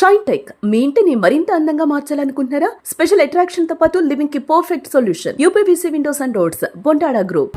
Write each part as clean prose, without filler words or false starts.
Shine tech మీ ఇంటిని మరింత అందంగా మార్చాలనుకుంటున్నారా? స్పెషల్ అట్రాక్షన్ తో పాటు లివింగ్ కి perfect solution. UPVC windows and doors, Bontada group.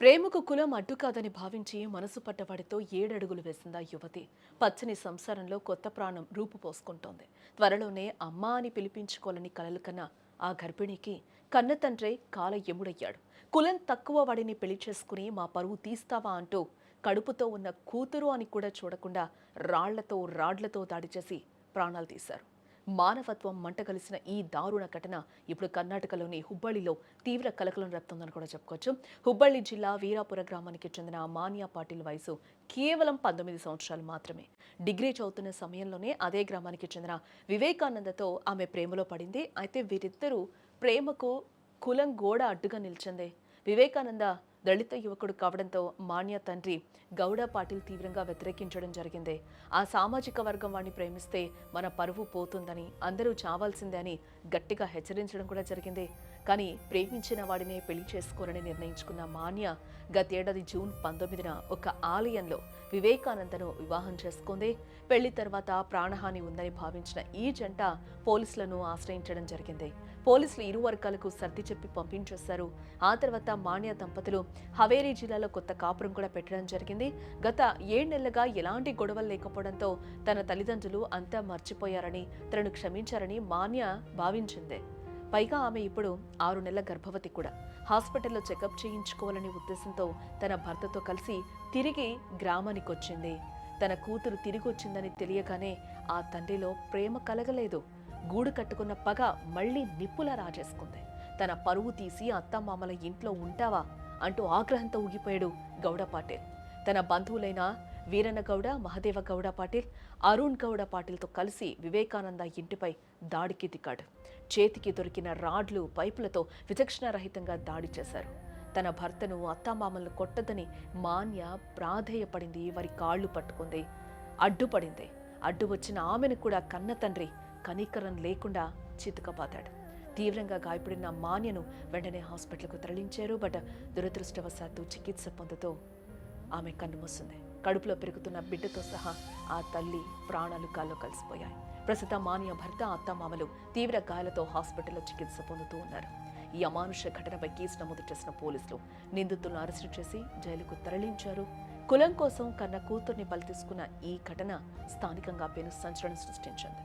ప్రేమకు కులం అడ్డు కాదని భావించి మనసు పట్టవాడితో 7 అడుగులు వేసిందా యువతి. పచ్చని సంసారంలో కొత్త ప్రాణం రూపు పోసుకుంటోంది. త్వరలోనే అమ్మా అని పిలిపించుకోవాలని కలలు కన్నా ఆ గర్భిణికి కన్న తండ్రే కాల ఎముడయ్యాడు. కులం తక్కువ వాడిని పెళ్లి చేసుకుని మా పరువు తీస్తావా అంటూ కడుపుతో ఉన్న కూతురు అని కూడా చూడకుండా రాడ్లతో దాడి చేసి ప్రాణాలు తీశారు. మానవత్వం మంటగలిసిన ఈ దారుణ ఘటన ఇప్పుడు కర్ణాటకలోని హుబ్బಳ್ಳಿలో తీవ్ర కలకలం రేపుతోందని కూడా చెప్పుకోవచ్చు. హుబ్బಳ್ಳಿ జిల్లా వీరాపుర గ్రామానికి చెందిన మానియా పాటిల్ వయసు కేవలం 19 సంవత్సరాలు మాత్రమే. డిగ్రీ చదువుతున్న సమయంలోనే అదే గ్రామానికి చెందిన వివేకానందతో ఆమె ప్రేమలో పడింది. అయితే వీరిద్దరూ ప్రేమకు కులం గోడ అడ్డుగా నిలిచింది. వివేకానంద దళిత యువకుడు కావడంతో మాన్యా తండ్రి గౌడ పాటిల్ తీవ్రంగా వ్యతిరేకించడం జరిగింది. ఆ సామాజిక వర్గం వాడిని ప్రేమిస్తే మన పరువు పోతుందని, అందరూ చావాల్సిందే అని గట్టిగా హెచ్చరించడం కూడా జరిగింది. కానీ ప్రేమించిన వాడినే పెళ్లి చేసుకోరని నిర్ణయించుకున్న మాన్యా గతేడాది జూన్ 19న ఒక ఆలయంలో వివేకానందను వివాహం చేసుకుంది. పెళ్లి తర్వాత ప్రాణహాని ఉందని భావించిన ఈ జంట పోలీసులను ఆశ్రయించడం జరిగింది. పోలీసులు ఇరు వర్గాలకు సర్ది చెప్పి పంపించేశారు. ఆ తర్వాత మాన్యా దంపతులు హవేరీ జిల్లాలో కొత్త కాపురం కూడా పెట్టడం జరిగింది. గత 7 నెలలుగా ఎలాంటి గొడవలు లేకపోవడంతో తన తల్లిదండ్రులు అంతా మర్చిపోయారని, తనను క్షమించారని మాన్యా భావించింది. పైగా ఆమె ఇప్పుడు 6 నెలల గర్భవతి కూడా. హాస్పిటల్లో చెకప్ చేయించుకోవాలనే ఉద్దేశంతో తన భర్తతో కలిసి తిరిగి గ్రామానికి వచ్చింది. తన కూతురు తిరిగి వచ్చిందని తెలియగానే ఆ తండ్రిలో ప్రేమ కలగలేదు. గూడు కట్టుకున్న పగ మళ్లీ నిప్పులా రాజేసుకుంది. తన పరువు తీసి అత్తమామల ఇంట్లో ఉంటావా అంటూ ఆగ్రహంతో ఊగిపోయాడు గౌడ పాటిల్. తన బంధువులైన వీరన్న గౌడ, మహదేవ గౌడ పాటిల్, అరుణ్ గౌడ పాటిల్తో కలిసి వివేకానంద ఇంటిపై దాడికి దిగాడు. చేతికి దొరికిన రాడ్లు, పైపులతో విచక్షణారహితంగా దాడి చేశారు. తన భర్తను, అత్తామామలను కొట్టదని మాన్య ప్రాధేయపడింది. వారి కాళ్లు పట్టుకుంది, అడ్డుపడింది. అడ్డు వచ్చిన ఆమెను కూడా కన్న తండ్రి కనికరం లేకుండా చితకబాదాడు. తీవ్రంగా గాయపడిన మాన్యను వెంటనే హాస్పిటల్కు తరలించారు. బట్ దురదృష్టవశాత్తు చికిత్స పొందుతూ ఆమె కన్నుమూసింది. కడుపులో పెరుగుతున్న బిడ్డతో సహా ఆ తల్లి ప్రాణాలు గాల్లో కలిసిపోయాయి. ప్రస్తుతం మాన్య భర్త, అత్తామామలు తీవ్ర గాయాలతో హాస్పిటల్లో చికిత్స పొందుతూ ఉన్నారు. ఈ అమానుష ఘటనపై కేసు నమోదు చేసిన పోలీసులు నిందితులను అరెస్టు చేసి జైలుకు తరలించారు. కులం కోసం కన్న కూతుర్ని బలి తీసుకున్న ఈ ఘటన స్థానికంగా పెను సంచలనం సృష్టించింది.